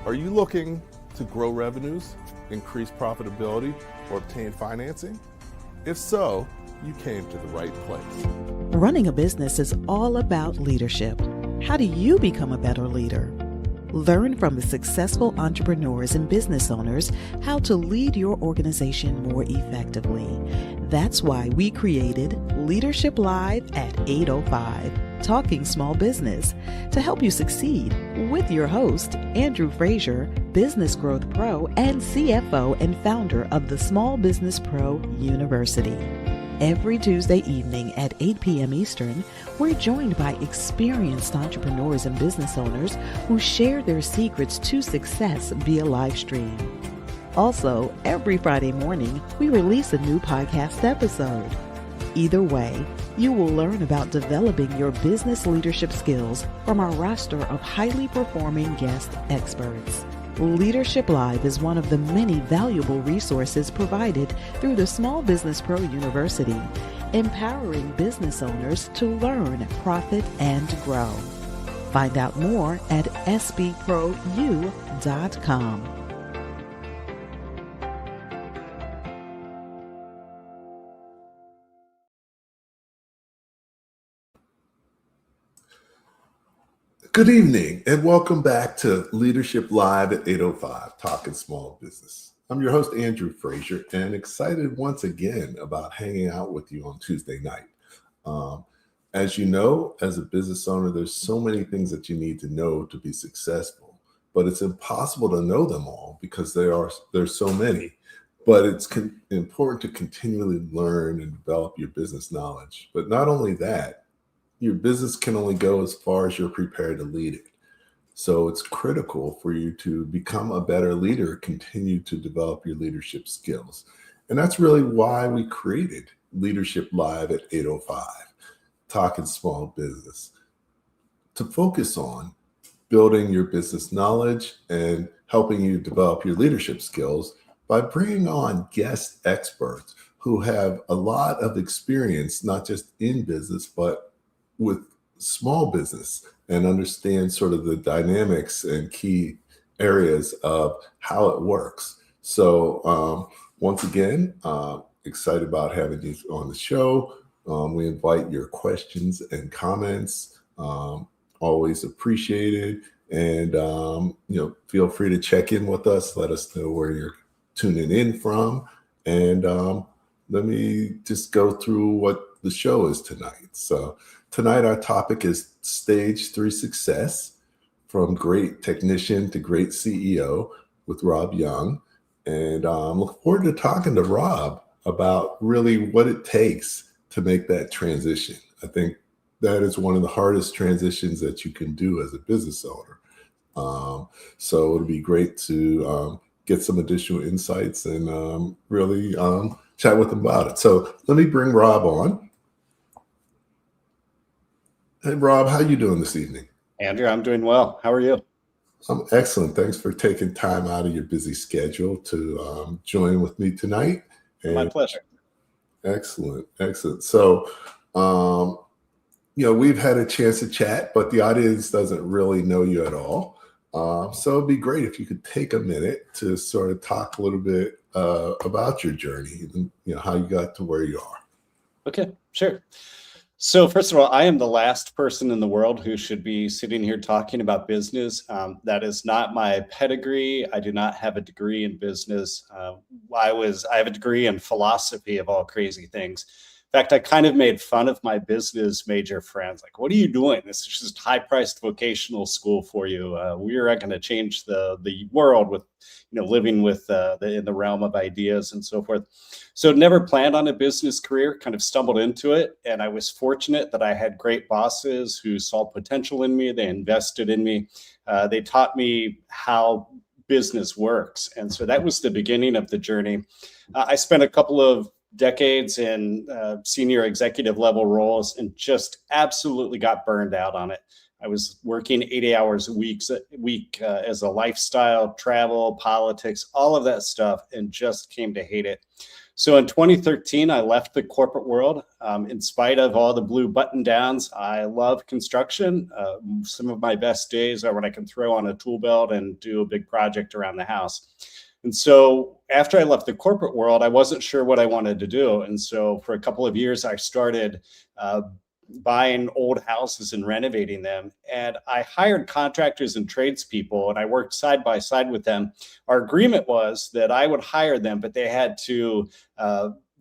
Are you looking to grow revenues, increase profitability, or obtain financing? If so, you came to the right place. Running a business is all about leadership. How do you become a better leader? Learn from the successful entrepreneurs and business owners how to lead your organization more effectively. That's why we created Leadership Live at 805, Talking Small Business, to help you succeed with your host, Andrew Frazier, Business Growth Pro and CFO and founder of the Small Business Pro University. Every Tuesday evening at 8 p.m. Eastern, we're joined by experienced entrepreneurs and business owners who share their secrets to success via live stream. Also, every Friday morning, we release a new podcast episode. Either way, you will learn about developing your business leadership skills from our roster of highly performing guest experts. Leadership Live is one of the many valuable resources provided through the Small Business Pro University, empowering business owners to learn, profit, and grow. Find out more at sbpro.u.com. Good evening and welcome back to Leadership Live at 805, Talking Small Business. I'm your host, Andrew Frazier, and excited once again about hanging out with you on Tuesday night. As you know, as a business owner, there's so many things that you need to know to be successful, but it's impossible to know them all because there's so many. But it's important to continually learn and develop your business knowledge. But not only that, your business can only go as far as you're prepared to lead it. So it's critical for you to become a better leader, continue to develop your leadership skills. And that's really why we created Leadership Live at 805, Talking Small Business, to focus on building your business knowledge and helping you develop your leadership skills by bringing on guest experts who have a lot of experience, not just in business, but with small business, and understand sort of the dynamics and key areas of how it works. So once again, excited about having you on the show. We invite your questions and comments, always appreciated. And feel free to check in with us. Let us know where you're tuning in from. And let me just go through what the show is tonight. So tonight, our topic is Stage 3 Success, from great technician to great CEO, with Rob Young. And I'm looking forward to talking to Rob about really what it takes to make that transition. I think that is one of the hardest transitions that you can do as a business owner. So it'll be great to get some additional insights and really chat with him about it. So let me bring Rob on. Hey, Rob, how you doing this evening? Andrew, I'm doing well. How are you? I'm excellent. Thanks for taking time out of your busy schedule to join with me tonight. And my pleasure. Excellent. So, we've had a chance to chat, but the audience doesn't really know you at all. So it'd be great if you could take a minute to sort of talk a little bit about your journey and how you got to where you are. Okay, sure. So first of all, I am the last person in the world who should be sitting here talking about business. That is not my pedigree. I do not have a degree in business. I have a degree in philosophy of all crazy things. In fact, I kind of made fun of my business major friends. Like, what are you doing? This is just high-priced vocational school for you. We are going to change the world with, living with in the realm of ideas and so forth. So never planned on a business career, kind of stumbled into it. And I was fortunate that I had great bosses who saw potential in me. They invested in me. They taught me how business works. And so that was the beginning of the journey. I spent a couple of decades in senior executive level roles and just absolutely got burned out on it. I was working 80 hours a week as a lifestyle, travel, politics, all of that stuff, and just came to hate it. So in 2013, I left the corporate world. In spite of all the blue button downs, I love construction. Some of my best days are when I can throw on a tool belt and do a big project around the house. And so after I left the corporate world, I wasn't sure what I wanted to do. And so for a couple of years, I started buying old houses and renovating them. And I hired contractors and tradespeople, and I worked side by side with them. Our agreement was that I would hire them, but they had to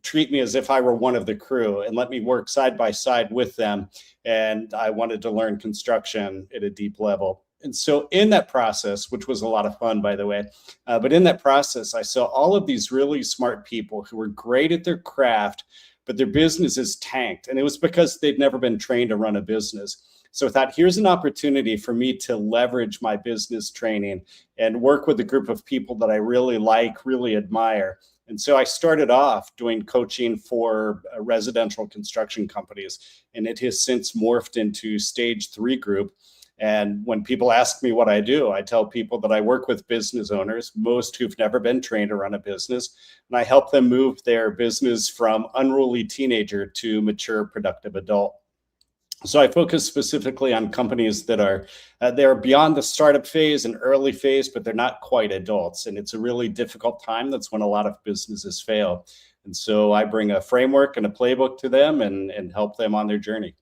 treat me as if I were one of the crew and let me work side by side with them. And I wanted to learn construction at a deep level. And so in that process, which was a lot of fun, by the way, but in that process, I saw all of these really smart people who were great at their craft, but their businesses tanked. And it was because they'd never been trained to run a business. So I thought, here's an opportunity for me to leverage my business training and work with a group of people that I really like, really admire. And so I started off doing coaching for residential construction companies, and it has since morphed into Stage 3 Group. And when people ask me what I do, I tell people that I work with business owners, most who've never been trained to run a business, and I help them move their business from unruly teenager to mature, productive adult. So I focus specifically on companies that are they're beyond the startup phase and early phase, but they're not quite adults. And it's a really difficult time. That's when a lot of businesses fail. And so I bring a framework and a playbook to them and help them on their journey.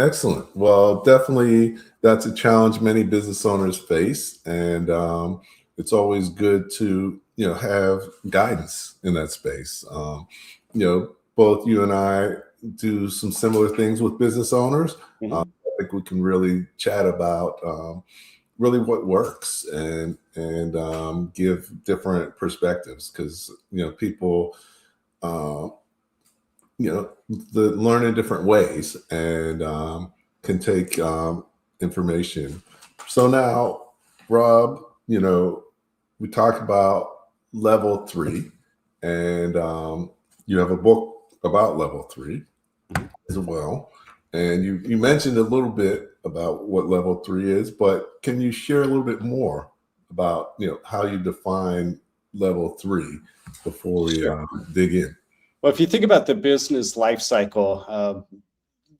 Excellent. Well, definitely that's a challenge many business owners face, and it's always good to have guidance in that space. Both you and I do some similar things with business owners. I think we can really chat about really what works and give different perspectives because people. That learn in different ways and can take information. So now, Rob, we talked about level 3, and you have a book about level 3 as well. And you mentioned a little bit about what level 3 is, but can you share a little bit more about how you define level 3 before we dig in? Well, if you think about the business life cycle,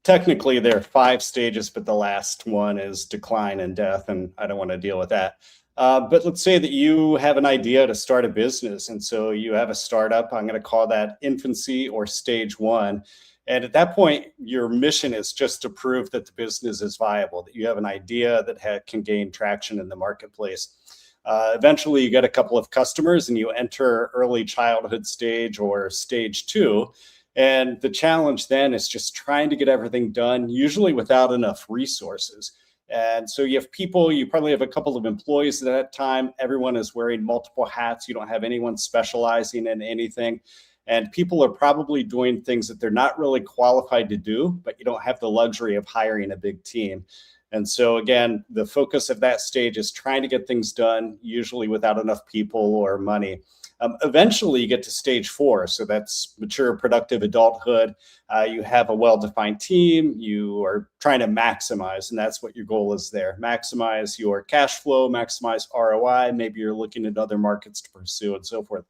technically there are 5 stages, but the last one is decline and death, and I don't want to deal with that. But let's say that you have an idea to start a business, and so you have a startup. I'm going to call that infancy or stage 1. And at that point, your mission is just to prove that the business is viable, that you have an idea that can gain traction in the marketplace. Eventually, you get a couple of customers and you enter early childhood stage or stage 2. And the challenge then is just trying to get everything done, usually without enough resources. And so you probably have a couple of employees at that time. Everyone is wearing multiple hats. You don't have anyone specializing in anything. And people are probably doing things that they're not really qualified to do, but you don't have the luxury of hiring a big team. And so again, the focus of that stage is trying to get things done, usually without enough people or money. Eventually, you get to stage 4. So that's mature, productive adulthood. You have a well-defined team. You are trying to maximize, and that's what your goal is there. Maximize your cash flow, maximize ROI. Maybe you're looking at other markets to pursue and so forth.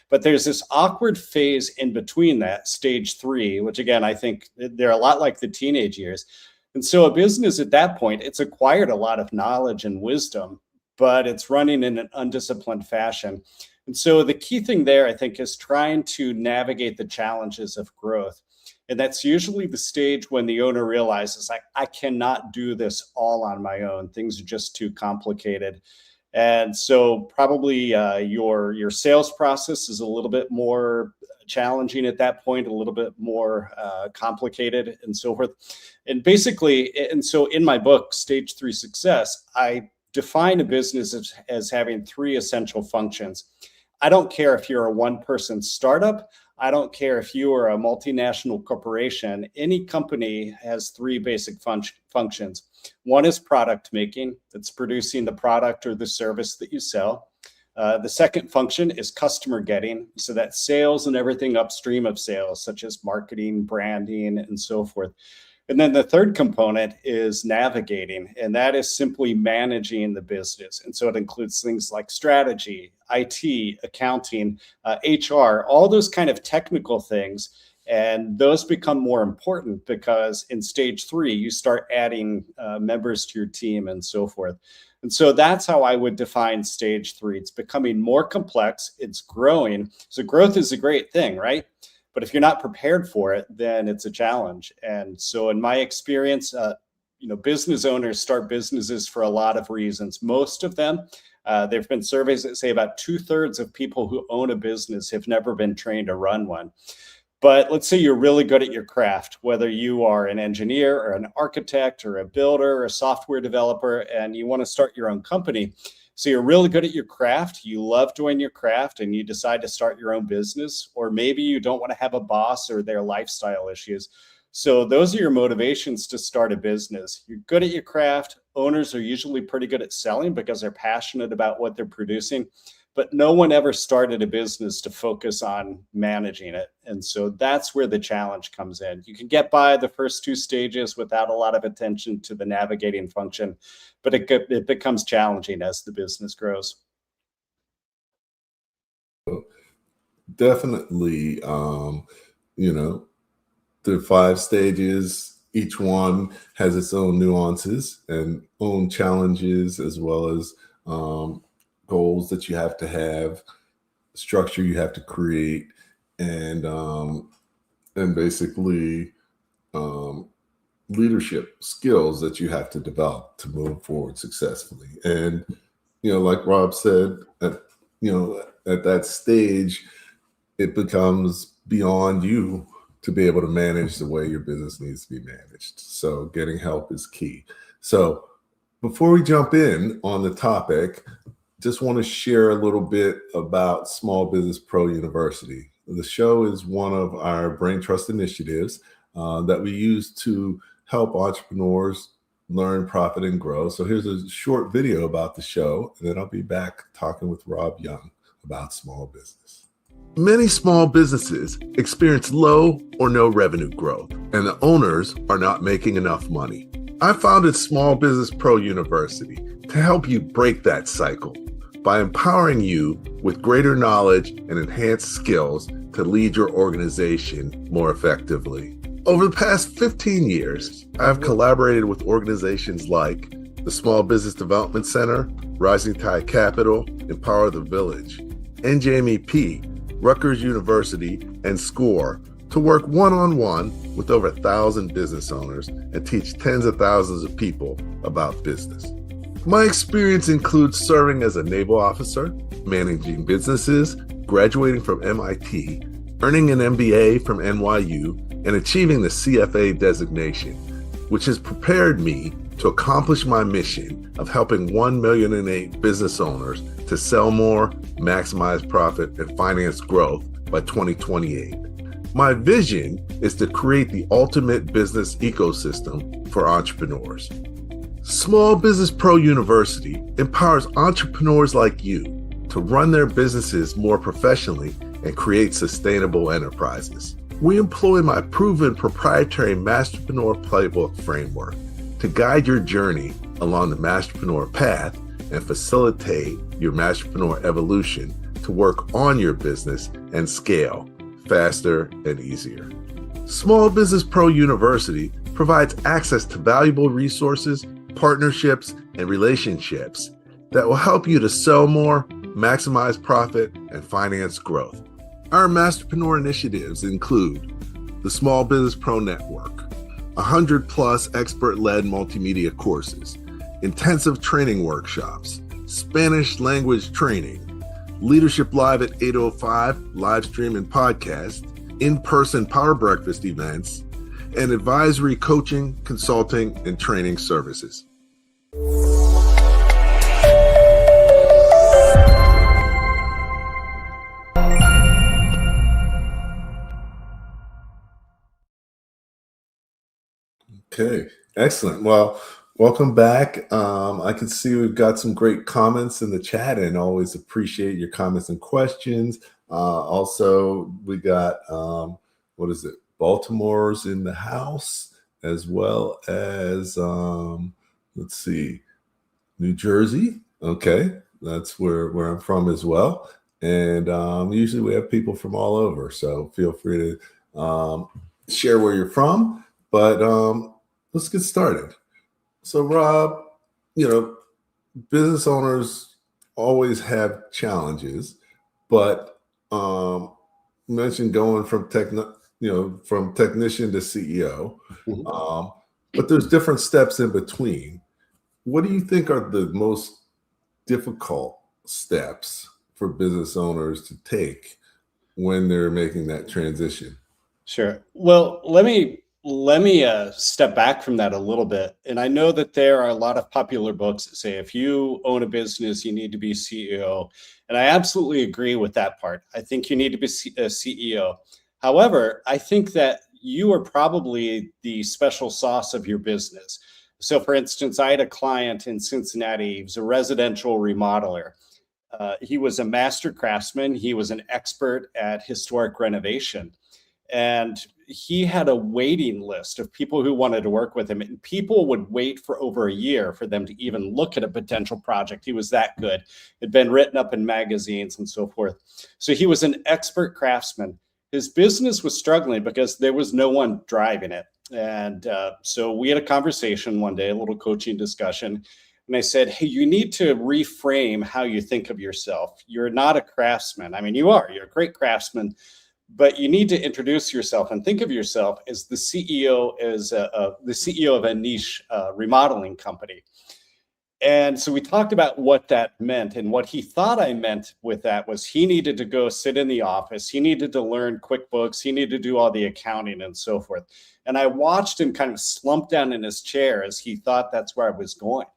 But there's this awkward phase in between that, stage 3, which again, I think they're a lot like the teenage years. And so a business at that point, it's acquired a lot of knowledge and wisdom, but it's running in an undisciplined fashion. And so the key thing there, I think, is trying to navigate the challenges of growth. And that's usually the stage when the owner realizes, I cannot do this all on my own. Things are just too complicated. And so probably your sales process is a little bit more challenging at that point, a little bit more complicated and so forth. And basically, and so in my book, Stage 3 Success, I define a business as having 3 essential functions. I don't care if you're a one-person startup. I don't care if you are a multinational corporation. Any company has 3 basic functions. One is product making. That's producing the product or the service that you sell. The second function is customer getting. So that's sales and everything upstream of sales, such as marketing, branding, and so forth. And then the third component is navigating, and that is simply managing the business. And so it includes things like strategy, IT, accounting, HR, all those kind of technical things. And those become more important because in stage 3, you start adding members to your team and so forth. And so that's how I would define stage 3. It's becoming more complex, it's growing. So growth is a great thing, right? But if you're not prepared for it, then it's a challenge. And so in my experience, business owners start businesses for a lot of reasons. Most of them, there have been surveys that say about 2/3 of people who own a business have never been trained to run one. But let's say you're really good at your craft, whether you are an engineer or an architect or a builder or a software developer, and you want to start your own company. So you're really good at your craft, you love doing your craft, and you decide to start your own business, or maybe you don't want to have a boss or their lifestyle issues. So those are your motivations to start a business. You're good at your craft. Owners are usually pretty good at selling because they're passionate about what they're producing, but no one ever started a business to focus on managing it. And so that's where the challenge comes in. You can get by the first 2 stages without a lot of attention to the navigating function, but it becomes challenging as the business grows. Definitely, the 5 stages, each one has its own nuances and own challenges, as well as goals that you have to have, structure you have to create, and basically leadership skills that you have to develop to move forward successfully. And like Rob said, at that stage, it becomes beyond you to be able to manage the way your business needs to be managed. So getting help is key. So before we jump in on the topic, just want to share a little bit about Small Business Pro University. The show is one of our Brain Trust initiatives that we use to help entrepreneurs learn, profit, and grow. So here's a short video about the show, and then I'll be back talking with Rob Young about small business. Many small businesses experience low or no revenue growth, and the owners are not making enough money. I founded Small Business Pro University to help you break that cycle by empowering you with greater knowledge and enhanced skills to lead your organization more effectively. Over the past 15 years, I've collaborated with organizations like the Small Business Development Center, Rising Tide Capital, Empower the Village, NJMEP, Rutgers University, and SCORE to work one-on-one with over 1,000 business owners and teach tens of thousands of people about business. My experience includes serving as a naval officer, managing businesses, graduating from MIT, earning an MBA from NYU, and achieving the CFA designation, which has prepared me to accomplish my mission of helping 1,000,008 business owners to sell more, maximize profit, and finance growth by 2028. My vision is to create the ultimate business ecosystem for entrepreneurs. Small Business Pro University empowers entrepreneurs like you to run their businesses more professionally and create sustainable enterprises. We employ my proven proprietary Masterpreneur Playbook framework to guide your journey along the Masterpreneur path and facilitate your Masterpreneur evolution to work on your business and scale faster and easier. Small Business Pro University provides access to valuable resources, partnerships, and relationships that will help you to sell more, maximize profit, and finance growth. Our Masterpreneur initiatives include the Small Business Pro Network, 100+ expert-led multimedia courses, intensive training workshops, Spanish language training, Leadership Live at 8:05 live stream and podcast, in-person Power Breakfast events, and advisory coaching, consulting, and training services. Okay, excellent. Well, welcome back. I can see we've got some great comments in the chat, and always appreciate your comments and questions. Also, we got, Baltimore's in the house. as well as let's see, New Jersey. Okay, that's where I'm from as well. And usually we have people from all over, so feel free to share where you're from. But let's get started. So, Rob, you know, business owners always have challenges, but you mentioned going from from technician to CEO, Mhm. but there's different steps in between. What do you think are the most difficult steps for business owners to take when they're making that transition? Sure. Well, let me step back from that a little bit. And I know that there are a lot of popular books that say if you own a business, you need to be CEO. And I absolutely agree with that part. I think you need to be a CEO. However, I think that you are probably the special sauce of your business. So, for instance, I had a client in Cincinnati. He was a residential remodeler. He was a master craftsman. He was an expert at historic renovation, and he had a waiting list of people who wanted to work with him, and people would wait for over a year for them to even look at a potential project. He was that good. It had been written up in magazines and so forth. So he was an expert craftsman. His business was struggling because there was no one driving it. And so we had a conversation one day, a little coaching discussion. And I said, hey, you need to reframe how you think of yourself. You're not a craftsman. I mean, you're a great craftsman, but you need to introduce yourself and think of yourself as the CEO, as the CEO of a niche remodeling company. And so we talked about what that meant, and what he thought I meant with that was he needed to go sit in the office, he needed to learn QuickBooks, he needed to do all the accounting and so forth. And I watched him kind of slump down in his chair as he thought that's where I was going.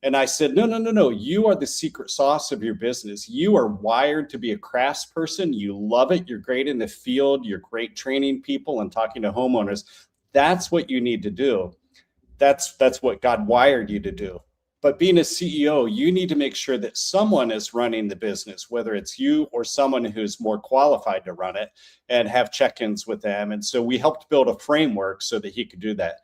And I said, no, no, no, no. You are the secret sauce of your business. You are wired to be a craftsperson. You love it. You're great in the field. You're great training people and talking to homeowners. That's what you need to do. That's what God wired you to do. But being a CEO, you need to make sure that someone is running the business, whether it's you or someone who's more qualified to run it, and have check-ins with them. And so we helped build a framework so that he could do that.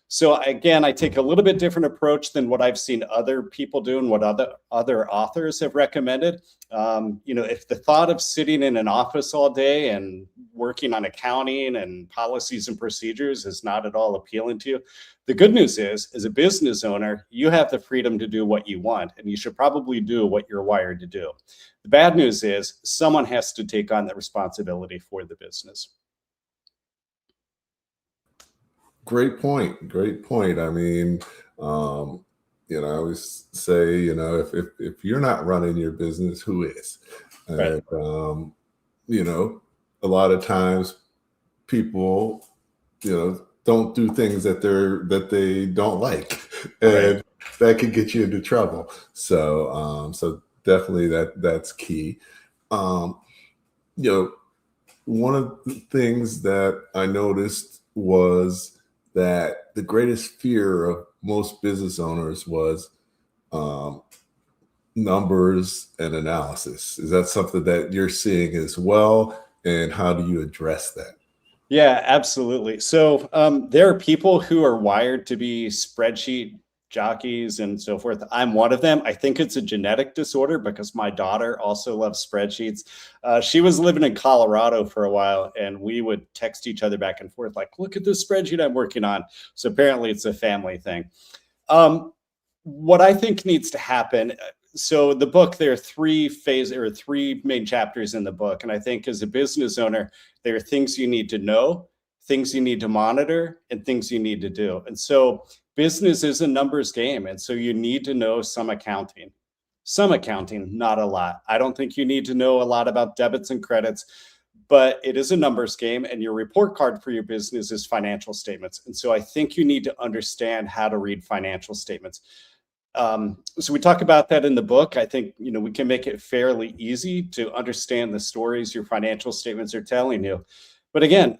So again, I take a little bit different approach than what I've seen other people do and what other authors have recommended. If the thought of sitting in an office all day and working on accounting and policies and procedures is not at all appealing to you, the good news is, as a business owner, you have the freedom to do what you want, and you should probably do what you're wired to do. The bad news is someone has to take on the responsibility for the business. Great point. Great point. I mean, um, I always say, if you're not running your business, who is? Right. And you know, a lot of times people, don't do things that they don't like, Right. and that can get you into trouble. So, so definitely that's key. Um, you know, one of the things that I noticed was that the greatest fear of most business owners was um, numbers and analysis. Is that something that you're seeing as well? And how do you address that? Yeah, absolutely. So there are people who are wired to be spreadsheet jockeys and so forth. I'm one of them. I think it's a genetic disorder because my daughter also loves spreadsheets. She was living in Colorado for a while, and we would text each other back and forth, like, look at this spreadsheet I'm working on. So apparently it's a family thing. Um, what I think needs to happen. So the book, there are three main chapters in the book. And I think as a business owner, there are things you need to know, things you need to monitor, and things you need to do. And so business is a numbers game. And so you need to know some accounting, not a lot. I don't think you need to know a lot about debits and credits, but it is a numbers game, and your report card for your business is financial statements. And so I think you need to understand how to read financial statements. So we talk about that in the book. I think, we can make it fairly easy to understand the stories your financial statements are telling you. But again,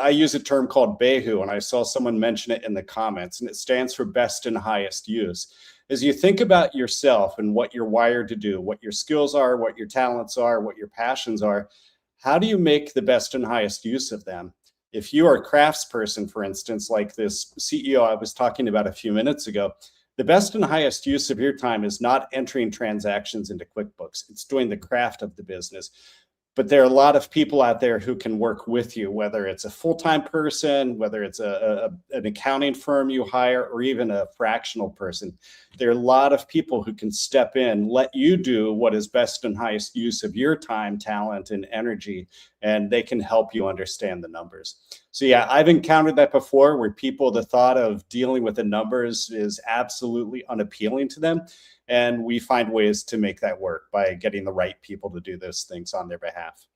I use a term called BeiHu, and I saw someone mention it in the comments, and it stands for best and highest use. As you think about yourself and what you're wired to do, what your skills are, what your talents are, what your passions are, how do you make the best and highest use of them? If you are a craftsperson, for instance, like this CEO I was talking about a few minutes ago, the best and highest use of your time is not entering transactions into QuickBooks. It's doing the craft of the business. But there are a lot of people out there who can work with you, whether it's a full-time person, whether it's an accounting firm you hire, or even a fractional person. There are a lot of people who can step in, let you do what is best and highest use of your time, talent, and energy, and they can help you understand the numbers. So yeah, I've encountered that before, where people, the thought of dealing with the numbers is absolutely unappealing to them. And we find ways to make that work by getting the right people to do those things on their behalf.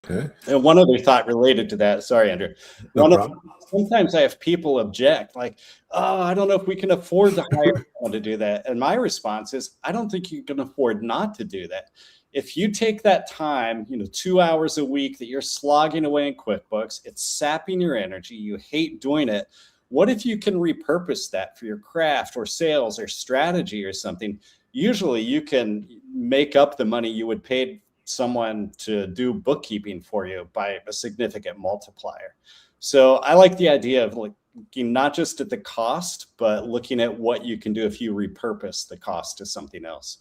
Okay. And one other thought related to that, sorry, Andrew. No problem. Sometimes I have people object, like, oh, I don't know if we can afford to hire someone to do that. And my response is, I don't think you can afford not to do that. If you take that time, 2 hours a week that you're slogging away in QuickBooks, it's sapping your energy, you hate doing it. What if you can repurpose that for your craft or sales or strategy or something? Usually you can make up the money you would pay someone to do bookkeeping for you by a significant multiplier. So I like the idea of looking not just at the cost, but looking at what you can do if you repurpose the cost to something else.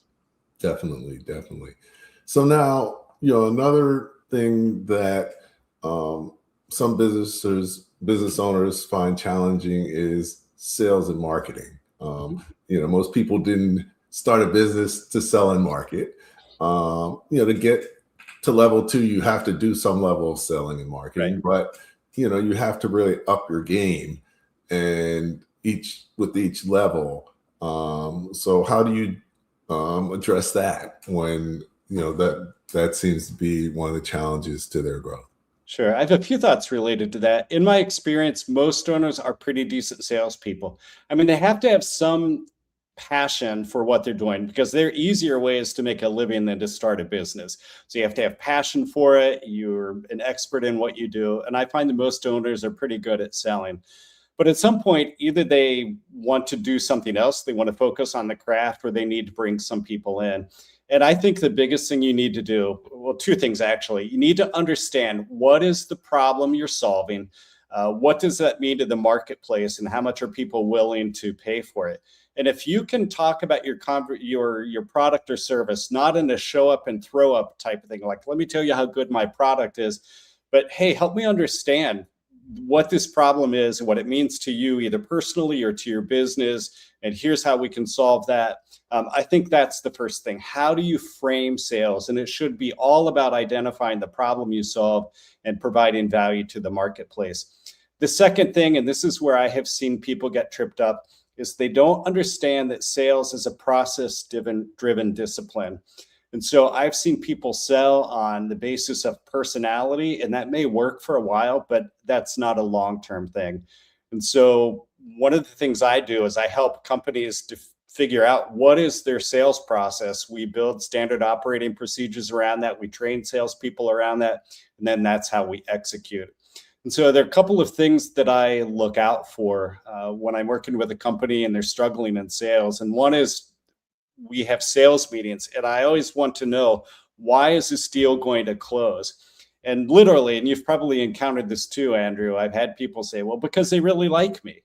Definitely. So now, another thing that some business owners find challenging is sales and marketing. Most people didn't start a business to sell and market. To get to level 2, you have to do some level of selling and marketing, Right. but you have to really up your game, and with each level. So how do you address that when that seems to be one of the challenges to their growth? Sure. I have a few thoughts related to that. In my experience, most owners are pretty decent salespeople. I mean, they have to have some passion for what they're doing, because there are easier ways to make a living than to start a business. So you have to have passion for it. You're an expert in what you do. And I find that most owners are pretty good at selling. But at some point, either they want to do something else, they want to focus on the craft, or they need to bring some people in. And I think the biggest thing you need to do, well, two things actually. You need to understand, what is the problem you're solving? What does that mean to the marketplace, and how much are people willing to pay for it? And if you can talk about your product or service, not in a show up and throw up type of thing, like, let me tell you how good my product is, but hey, help me understand what this problem is and what it means to you, either personally or to your business, and here's how we can solve that. I think that's the first thing. How do you frame sales? And it should be all about identifying the problem you solve and providing value to the marketplace. The second thing, and this is where I have seen people get tripped up, is they don't understand that sales is a process-driven discipline. And so I've seen people sell on the basis of personality, and that may work for a while, but that's not a long-term thing. And so one of the things I do is I help companies to figure out what is their sales process. We build standard operating procedures around that. We train salespeople around that, and then that's how we execute. And so there are a couple of things that I look out for when I'm working with a company and they're struggling in sales. And one is, we have sales meetings, and I always want to know, why is this deal going to close? And literally, and you've probably encountered this too, Andrew, I've had people say, well, because they really like me.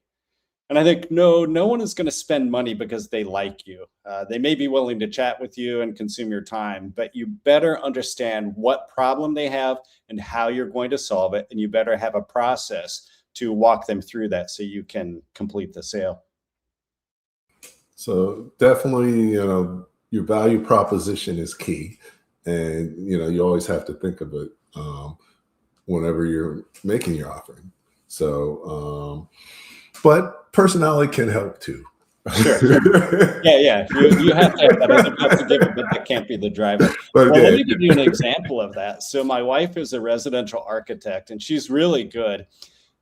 And I think, no one is going to spend money because they like you. They may be willing to chat with you and consume your time, but you better understand what problem they have and how you're going to solve it. And you better have a process to walk them through that so you can complete the sale. So definitely, your value proposition is key, and you always have to think of it whenever you're making your offering. So, but personality can help too. Sure. Yeah. You have to have that as a positive, but that can't be the driver. But well, let me give you an example of that. So my wife is a residential architect, and she's really good.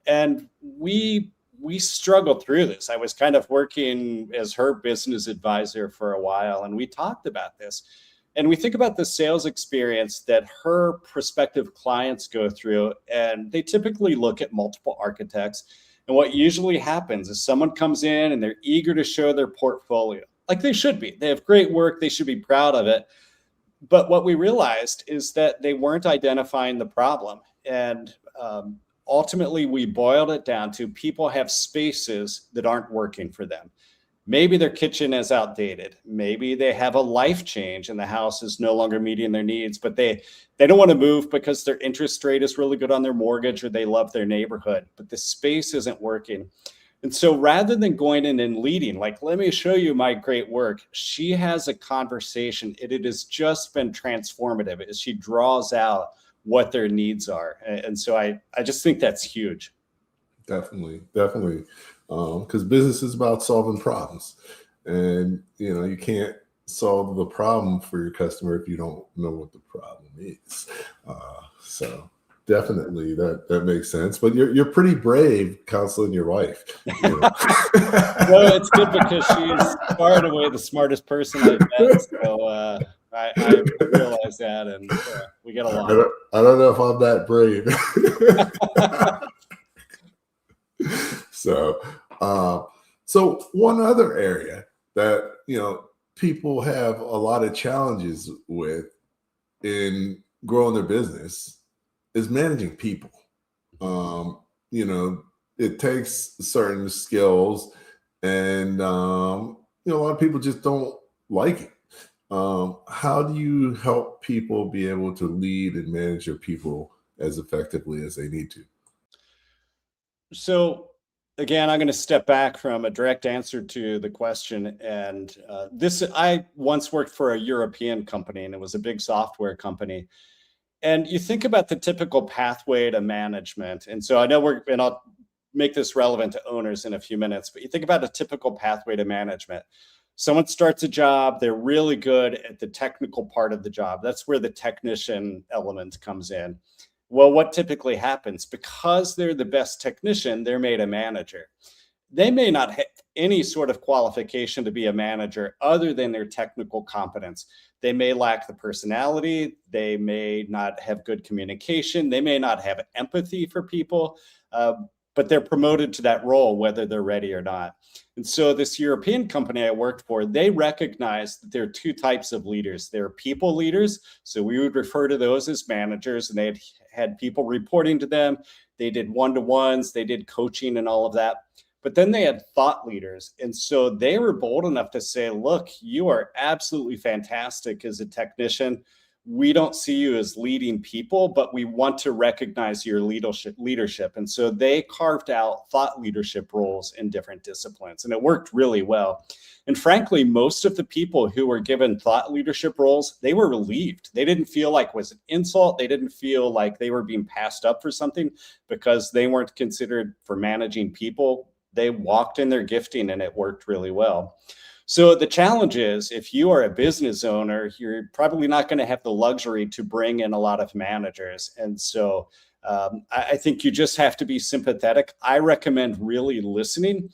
And we struggled through this. I was kind of working as her business advisor for a while, and we talked about this. And we think about the sales experience that her prospective clients go through, and they typically look at multiple architects. And what usually happens is someone comes in and they're eager to show their portfolio, like they should be. They have great work. They should be proud of it. But what we realized is that they weren't identifying the problem. And ultimately we boiled it down to people have spaces that aren't working for them. Maybe their kitchen is outdated. Maybe they have a life change and the house is no longer meeting their needs, but they don't want to move because their interest rate is really good on their mortgage or they love their neighborhood, but the space isn't working. And so rather than going in and leading, like, let me show you my great work, she has a conversation. It has just been transformative as she draws out what their needs are. And so I just think that's huge. Definitely. Because business is about solving problems, and you can't solve the problem for your customer if you don't know what the problem is. So definitely that makes sense. But you're pretty brave counseling your wife. Well, it's good because she's far and away the smartest person I've met. So I realize that, and we get along. I don't know if I'm that brave. So one other area that people have a lot of challenges with in growing their business is managing people. It takes certain skills, and a lot of people just don't like it. How do you help people be able to lead and manage their people as effectively as they need to? So again, I'm going to step back from a direct answer to the question. And I once worked for a European company, and it was a big software company. And you think about the typical pathway to management. And so I know and I'll make this relevant to owners in a few minutes, but you think about a typical pathway to management. Someone starts a job, they're really good at the technical part of the job. That's where the technician element comes in. Well, what typically happens, because they're the best technician, they're made a manager. They may not have any sort of qualification to be a manager other than their technical competence. They may lack the personality. They may not have good communication. They may not have empathy for people, but they're promoted to that role whether they're ready or not. And so this European company I worked for, they recognized that there are two types of leaders. There are people leaders. So we would refer to those as managers, and they had people reporting to them. They did one-to-ones, they did coaching and all of that. But then they had thought leaders. And so they were bold enough to say, look, you are absolutely fantastic as a technician. We don't see you as leading people, but we want to recognize your leadership. And so they carved out thought leadership roles in different disciplines, and it worked really well. And frankly, most of the people who were given thought leadership roles, they were relieved. They didn't feel like it was an insult. They didn't feel like they were being passed up for something because they weren't considered for managing people. They walked in their gifting, and it worked really well. So the challenge is, if you are a business owner, you're probably not going to have the luxury to bring in a lot of managers. And so I think you just have to be sympathetic. I recommend really listening.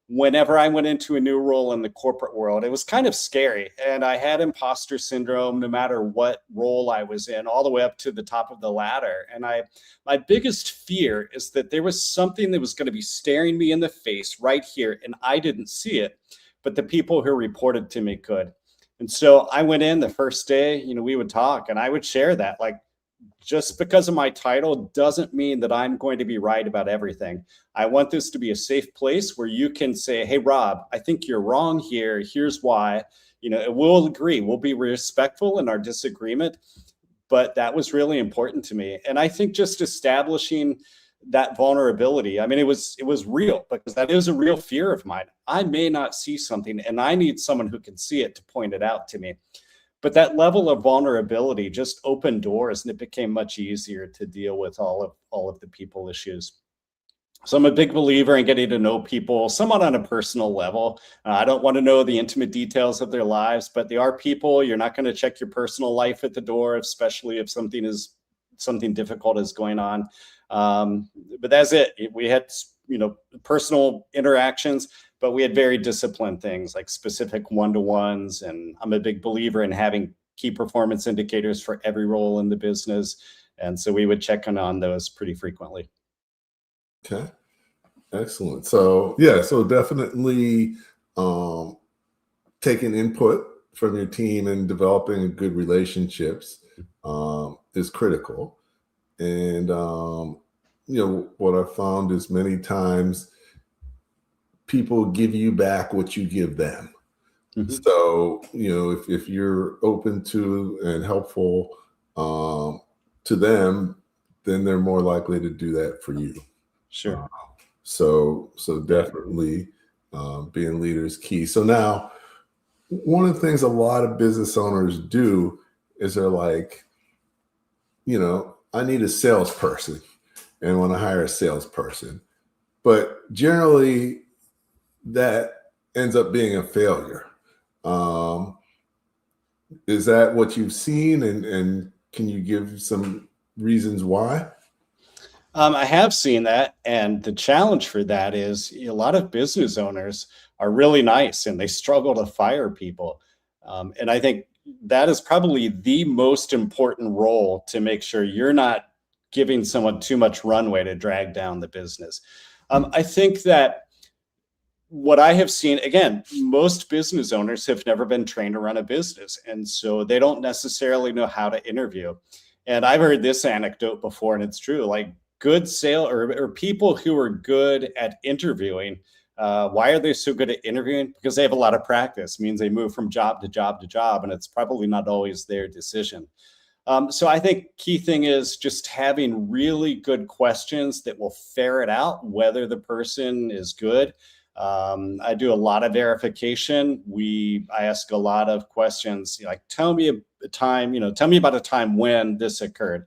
Whenever I went into a new role in the corporate world, it was kind of scary. And I had imposter syndrome no matter what role I was in, all the way up to the top of the ladder. And my biggest fear is that there was something that was going to be staring me in the face right here, and I didn't see it, but the people who reported to me could. And so I went in the first day, we would talk, and I would share that, like, just because of my title doesn't mean that I'm going to be right about everything. I want this to be a safe place where you can say, hey, Rob, I think you're wrong here. Here's why. We'll agree. We'll be respectful in our disagreement. But that was really important to me. And I think just establishing that vulnerability, it was real, because that is a real fear of mine. I may not see something, and I need someone who can see it to point it out to me. But that level of vulnerability just opened doors, and it became much easier to deal with all of the people issues. So I'm a big believer in getting to know people somewhat on a personal level. I don't want to know the intimate details of their lives, but they are people. You're not going to check your personal life at the door, especially if something difficult is going on. But that's it. We had, personal interactions, but we had very disciplined things like specific one-to-ones. And I'm a big believer in having key performance indicators for every role in the business. And so we would check on those pretty frequently. Okay. Excellent. So definitely taking input from your team and developing good relationships is critical. And what I've found is many times people give you back what you give them. Mhm. So, if you're open to and helpful to them, then they're more likely to do that for you. Sure. Uh, so Yeah. definitely being leader is key. So now, one of the things a lot of business owners do is they're like, I need a salesperson and want to hire a salesperson. But generally, that ends up being a failure. Um, is that what you've seen? And can you give some reasons why? I have seen that, and the challenge for that is a lot of business owners are really nice and they struggle to fire people. And I think that is probably the most important role to make sure you're not giving someone too much runway to drag down the business. I think that what I have seen, again, most business owners have never been trained to run a business. And so they don't necessarily know how to interview. And I've heard this anecdote before, and it's true. Like good sale or people who are good at interviewing, why are they so good at interviewing? Because they have a lot of practice. It means they move from job to job to job, and it's probably not always their decision. So I think key thing is just having really good questions that will ferret out whether the person is good. I do a lot of verification. I ask a lot of questions like, tell me a time, tell me about a time when this occurred.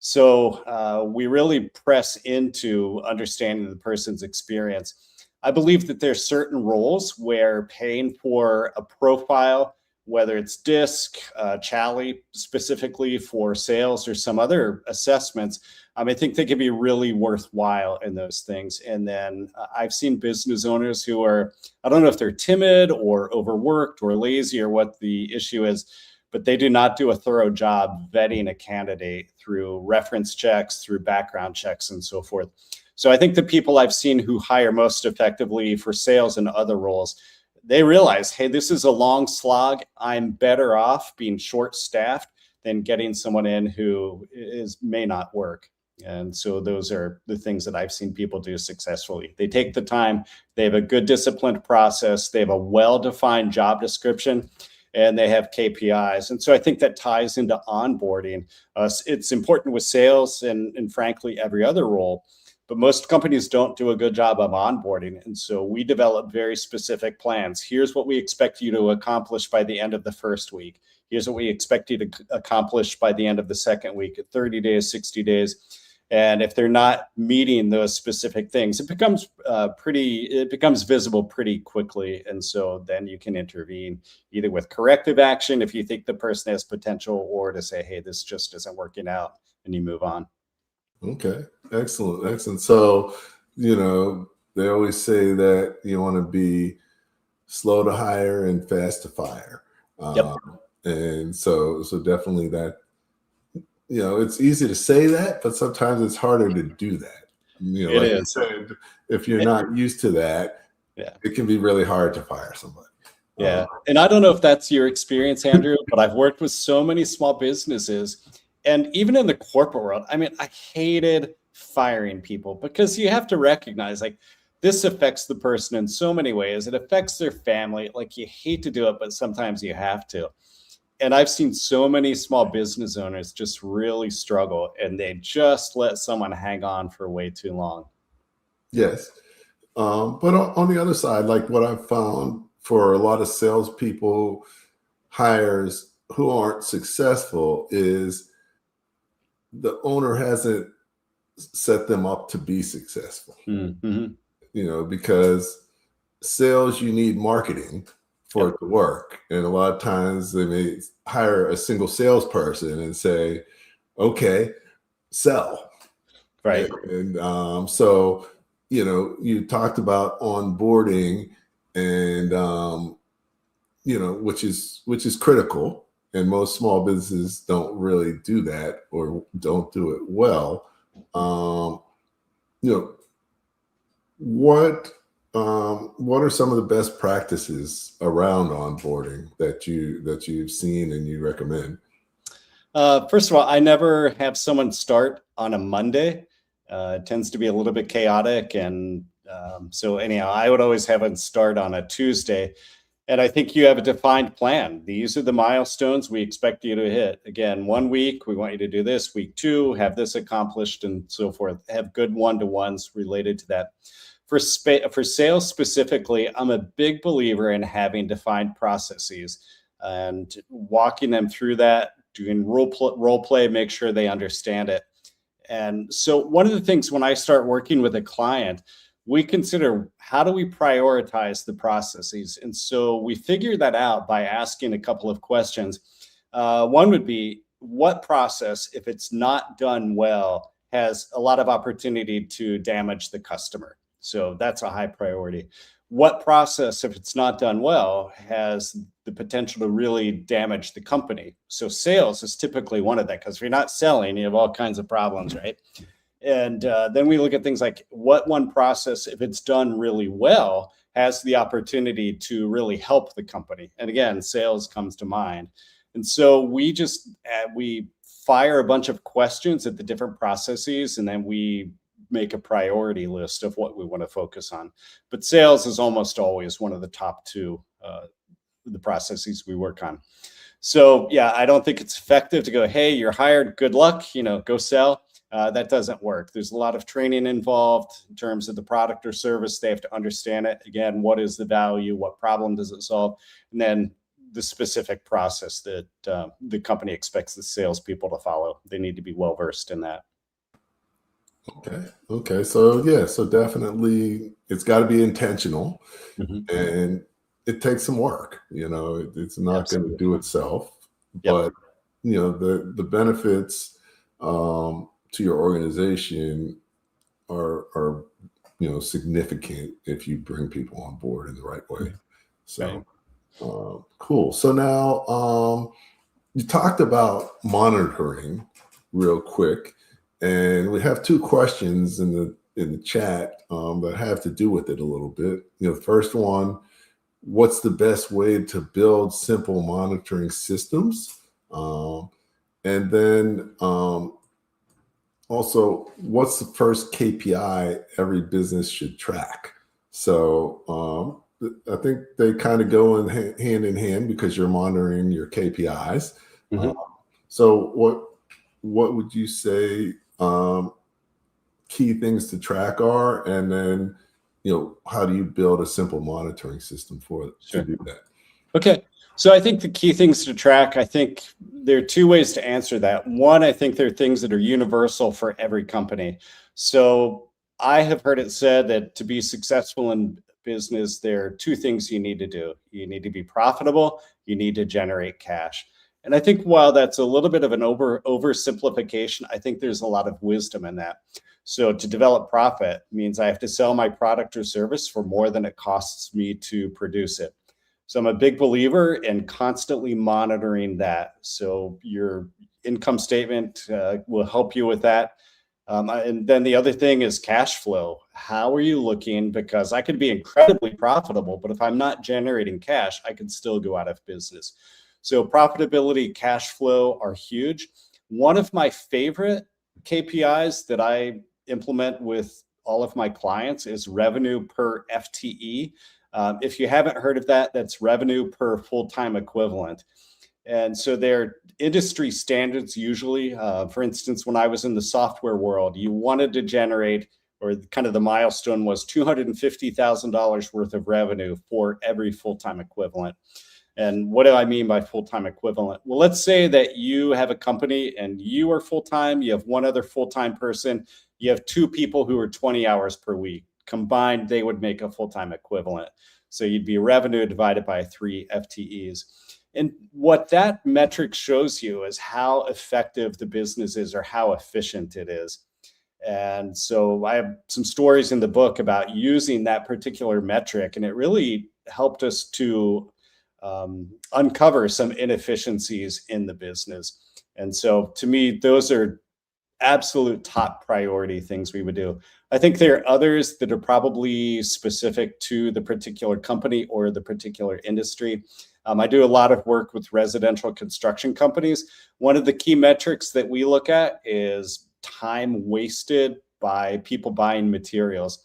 So we really press into understanding the person's experience. I believe that there's certain roles where paying for a profile, whether it's DISC, Chally specifically for sales or some other assessments, I think they can be really worthwhile in those things. And then I've seen business owners who are, I don't know if they're timid or overworked or lazy or what the issue is, but they do not do a thorough job vetting a candidate through reference checks, through background checks, and so forth. So I think the people I've seen who hire most effectively for sales and other roles, they realize, hey, this is a long slog. I'm better off being short-staffed than getting someone in who may not work. And so those are the things that I've seen people do successfully. They take the time, they have a good disciplined process, they have a well-defined job description, and they have KPIs. And so I think that ties into onboarding. It's important with sales and frankly, every other role. But most companies don't do a good job of onboarding. And so we develop very specific plans. Here's what we expect you to accomplish by the end of the first week. Here's what we expect you to accomplish by the end of the second week, at 30 days, 60 days. And if they're not meeting those specific things, it becomes visible pretty quickly. And so then you can intervene either with corrective action if you think the person has potential, or to say, hey, this just isn't working out, and you move on. Okay, excellent. So, they always say that you want to be slow to hire and fast to fire. Yep. And so definitely that, it's easy to say that, but sometimes it's harder to do that. It Like you is. said, if you're not used to that, Yeah. it can be really hard to fire somebody. Yeah. And I don't know if that's your experience, Andrew, but I've worked with so many small businesses. And even in the corporate world, I hated firing people because you have to recognize like this affects the person in so many ways. It affects their family. Like you hate to do it, but sometimes you have to. And I've seen so many small business owners just really struggle, and they just let someone hang on for way too long. Yes. But on the other side, like what I've found for a lot of salespeople, hires who aren't successful is the owner hasn't set them up to be successful. Mm-hmm. Because sales, you need marketing for it to work. And a lot of times they may hire a single salesperson and say, okay, sell. Right. And so, you talked about onboarding and, which is critical. And most small businesses don't really do that or don't do it well. What are some of the best practices around onboarding that you've seen and you recommend? First of all, I never have someone start on a Monday. It tends to be a little bit chaotic. And so anyhow, I would always have it start on a Tuesday. And I think you have a defined plan. These are the milestones we expect you to hit. Again, 1 week, we want you to do this. Week 2, have this accomplished, and so forth. Have good one-to-ones related to that. For sales specifically, I'm a big believer in having defined processes and walking them through that, doing role play, make sure they understand it. And so one of the things when I start working with a client, we consider how do we prioritize the processes. And so we figure that out by asking a couple of questions. One would be, what process, if it's not done well, has a lot of opportunity to damage the customer? So that's a high priority. What process, if it's not done well, has the potential to really damage the company? So sales is typically one of that, because if you're not selling, you have all kinds of problems, right? And then we look at things like what one process, if it's done really well, has the opportunity to really help the company. And again, sales comes to mind. And so we fire a bunch of questions at the different processes, and then we make a priority list of what we want to focus on. But sales is almost always one of the top 2, the processes we work on. So yeah, I don't think it's effective to go, hey, you're hired, good luck, go sell. That doesn't work. There's a lot of training involved in terms of the product or service. They have to understand it. Again, what is the value? What problem does it solve? And then the specific process that the company expects the salespeople to follow. They need to be well versed in that. Okay. So yeah, so definitely it's got to be intentional, Mm-hmm. and it takes some work. It's not going to do itself, but the benefits to your organization are significant if you bring people on board in the right way. So cool. So now you talked about monitoring real quick, and we have 2 questions in the chat that have to do with it a little bit. The first one, what's the best way to build simple monitoring systems? And then also, what's the first KPI every business should track? So I think they kind of go hand in hand, because you're monitoring your KPIs. Mm-hmm. So what would you say key things to track are, and then how do you build a simple monitoring system to do that? Okay. So I think the key things to track, I think there are 2 ways to answer that. One, I think there are things that are universal for every company. So I have heard it said that to be successful in business, there are 2 things you need to do. You need to be profitable. You need to generate cash. And I think while that's a little bit of an oversimplification, I think there's a lot of wisdom in that. So to develop profit means I have to sell my product or service for more than it costs me to produce it. So I'm a big believer in constantly monitoring that. So your income statement will help you with that. And then the other thing is cash flow. How are you looking? Because I could be incredibly profitable, but if I'm not generating cash, I could still go out of business. So profitability, cash flow are huge. One of my favorite KPIs that I implement with all of my clients is revenue per FTE. If you haven't heard of that, that's revenue per full-time equivalent. And so they're industry standards usually. For instance, when I was in the software world, you wanted to generate, or kind of the milestone was $250,000 worth of revenue for every full-time equivalent. And what do I mean by full-time equivalent? Well, let's say that you have a company and you are full-time, you have one other full-time person, you have 2 people who are 20 hours per week. Combined, they would make a full-time equivalent. So you'd be revenue divided by 3 FTEs. And what that metric shows you is how effective the business is, or how efficient it is. And so I have some stories in the book about using that particular metric, and it really helped us to uncover some inefficiencies in the business. And so to me, those are absolute top priority things we would do. I think there are others that are probably specific to the particular company or the particular industry. I do a lot of work with residential construction companies. One of the key metrics that we look at is time wasted by people buying materials.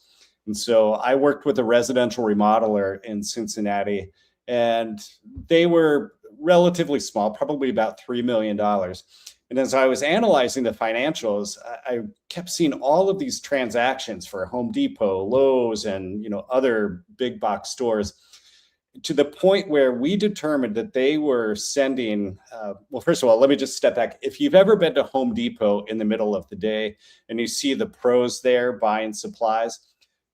And so I worked with a residential remodeler in Cincinnati, and they were relatively small, probably about $3 million. And as I was analyzing the financials, I kept seeing all of these transactions for Home Depot, Lowe's, and other big box stores, to the point where we determined that they were sending, well, first of all, let me just step back. If you've ever been to Home Depot in the middle of the day and you see the pros there buying supplies,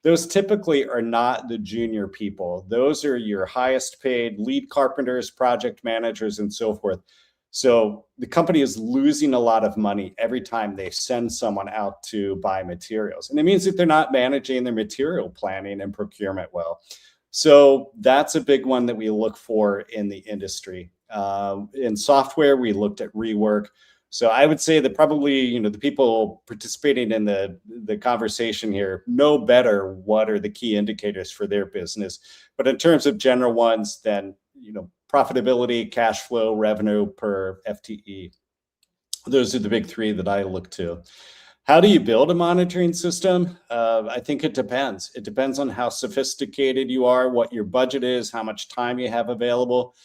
those typically are not the junior people. Those are your highest paid lead carpenters, project managers, and so forth. So the company is losing a lot of money every time they send someone out to buy materials. And it means that they're not managing their material planning and procurement well. So that's a big one that we look for in the industry. In software, we looked at rework. So I would say that probably, the people participating in the conversation here know better what are the key indicators for their business. But in terms of general ones, then, profitability, cash flow, revenue per FTE. Those are the big three that I look to. How do you build a monitoring system? I think it depends. It depends on how sophisticated you are, what your budget is, how much time you have available.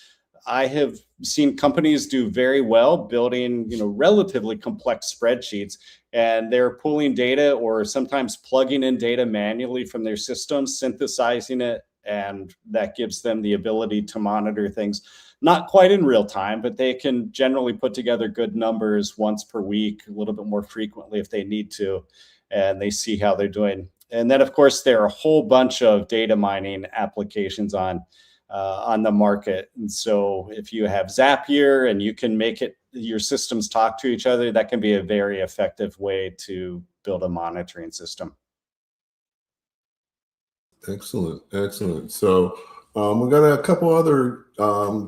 I have seen companies do very well building, relatively complex spreadsheets, and they're pulling data or sometimes plugging in data manually from their systems, synthesizing it, and that gives them the ability to monitor things, not quite in real time, but they can generally put together good numbers once per week, a little bit more frequently if they need to, and they see how they're doing. And then, of course, there are a whole bunch of data mining applications on the market. And so if you have Zapier and you can make your systems talk to each other, that can be a very effective way to build a monitoring system. Excellent. So we got a couple other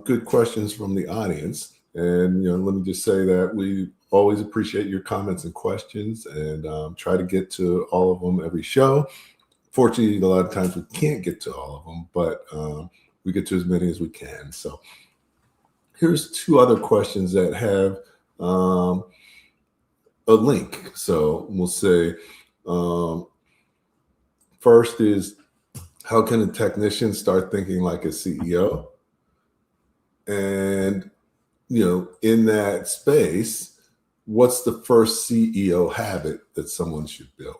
good questions from the audience. And, let me just say that we always appreciate your comments and questions, and try to get to all of them every show. Fortunately, a lot of times we can't get to all of them, but we get to as many as we can. So here's two other questions that have a link. So we'll say, first is, how can a technician start thinking like a CEO? And, in that space, what's the first CEO habit that someone should build?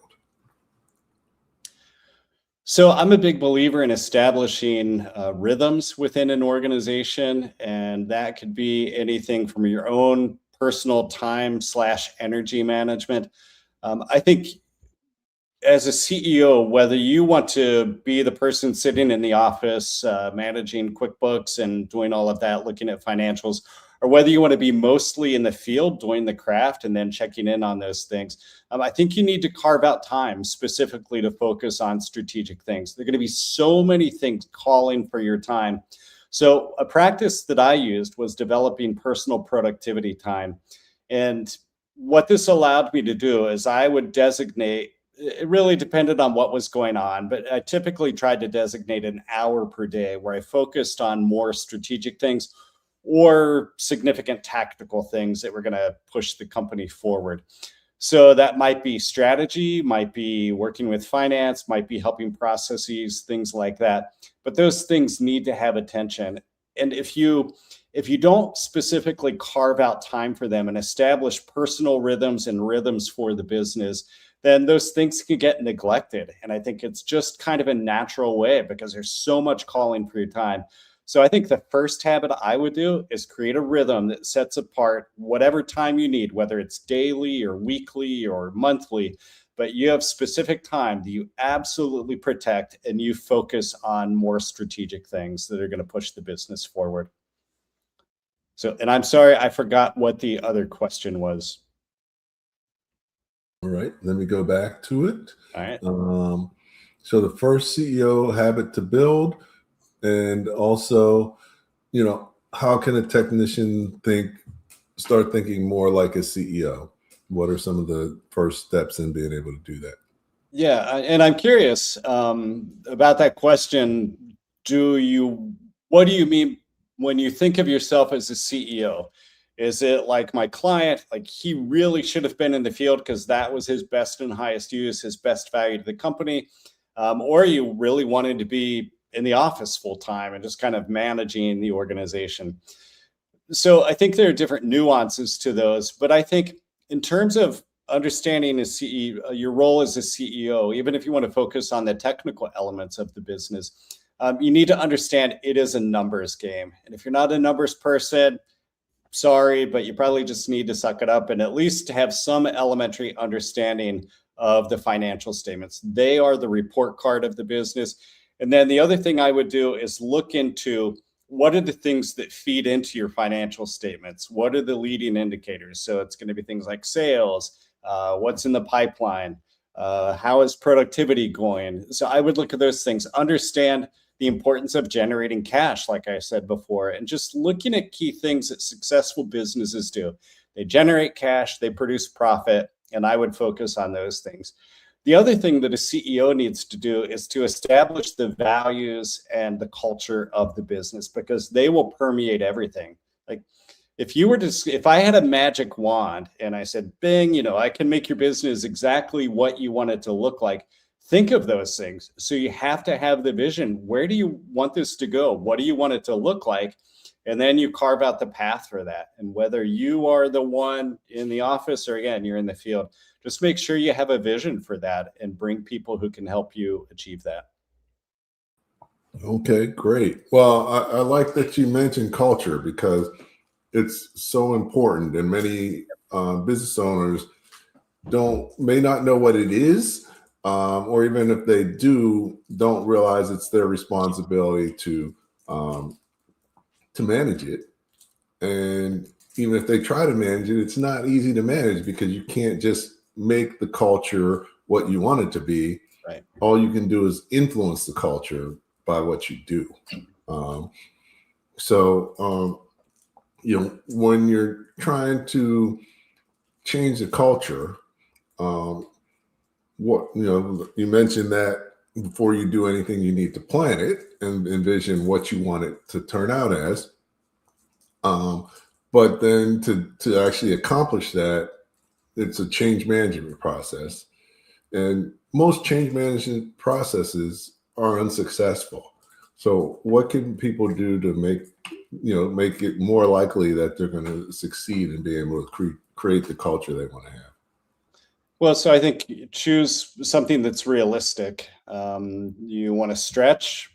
So I'm a big believer in establishing rhythms within an organization, and that could be anything from your own personal time/energy management. I think as a CEO, whether you want to be the person sitting in the office managing QuickBooks and doing all of that, looking at financials, or whether you want to be mostly in the field doing the craft and then checking in on those things, I think you need to carve out time specifically to focus on strategic things. There are going to be so many things calling for your time. So a practice that I used was developing personal productivity time. And what this allowed me to do is I would designate, it really depended on what was going on, but I typically tried to designate an hour per day where I focused on more strategic things or significant tactical things that were going to push the company forward. So that might be strategy, might be working with finance, might be helping processes, things like that. But those things need to have attention. And if you don't specifically carve out time for them and establish personal rhythms and rhythms for the business, then those things can get neglected. And I think it's just kind of a natural way because there's so much calling for your time. So I think the first habit I would do is create a rhythm that sets apart whatever time you need, whether it's daily or weekly or monthly, but you have specific time that you absolutely protect and you focus on more strategic things that are going to push the business forward. So, and I'm sorry, I forgot what the other question was. All right, let me go back to it. All right. So the first CEO habit to build, and also, how can a technician start thinking more like a CEO? What are some of the first steps in being able to do that? Yeah, and I'm curious about that question. What do you mean when you think of yourself as a CEO? Is it like my client, like he really should have been in the field because that was his best and highest use, his best value to the company? Or you really wanted to be in the office full time and just kind of managing the organization? So I think there are different nuances to those, but I think in terms of understanding a CEO, your role as a CEO, even if you want to focus on the technical elements of the business, you need to understand it is a numbers game. And if you're not a numbers person, sorry, but you probably just need to suck it up and at least have some elementary understanding of the financial statements. They are the report card of the business. And then the other thing I would do is look into what are the things that feed into your financial statements? What are the leading indicators? So it's going to be things like sales, what's in the pipeline, how is productivity going? So I would look at those things, understand the importance of generating cash, like I said before, and just looking at key things that successful businesses do. They generate cash, they produce profit, and I would focus on those things. The other thing that a CEO needs to do is to establish the values and the culture of the business, because they will permeate everything. Like if I had a magic wand and I said, Bing, I can make your business exactly what you want it to look like. Think of those things. So you have to have the vision. Where do you want this to go? What do you want it to look like? And then you carve out the path for that. And whether you are the one in the office or again, you're in the field, just make sure you have a vision for that and bring people who can help you achieve that. Okay, great. Well, I like that you mentioned culture because it's so important, and many business owners may not know what it is, or even if they do, don't realize it's their responsibility to manage it. And even if they try to manage it, it's not easy to manage because you can't just make the culture what you want it to be. Right. All you can do is influence the culture by what you do. When you're trying to change the culture, you mentioned that before you do anything, you need to plan it and envision what you want it to turn out as. But then to actually accomplish that, it's a change management process. And most change management processes are unsuccessful. So what can people do to make it more likely that they're going to succeed in being able to create the culture they want to have? Well, so I think choose something that's realistic. You want to stretch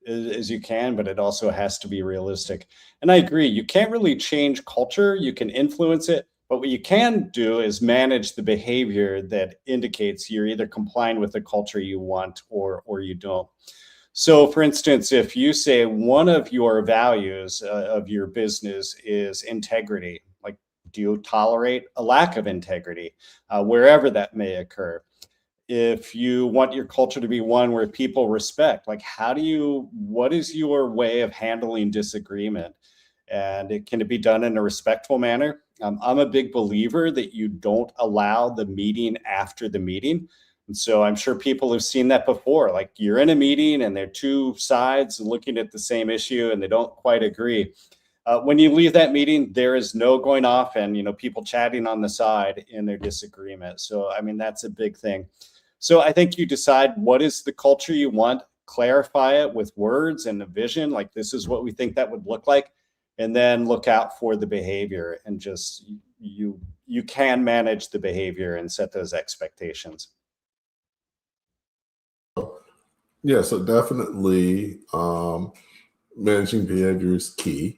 as you can, but it also has to be realistic. And I agree, you can't really change culture. You can influence it, but what you can do is manage the behavior that indicates you're either complying with the culture you want or you don't. So for instance, if you say one of your values of your business is integrity, like do you tolerate a lack of integrity wherever that may occur? If you want your culture to be one where people respect, like what is your way of handling disagreement? And can it be done in a respectful manner? I'm a big believer that you don't allow the meeting after the meeting. And so I'm sure people have seen that before. Like you're in a meeting and there are two sides looking at the same issue and they don't quite agree. When you leave that meeting, there is no going off and people chatting on the side in their disagreement. So I mean, that's a big thing. So I think you decide what is the culture you want, clarify it with words and a vision, like this is what we think that would look like, and then look out for the behavior and just you can manage the behavior and set those expectations. Yeah, so definitely managing behavior is key.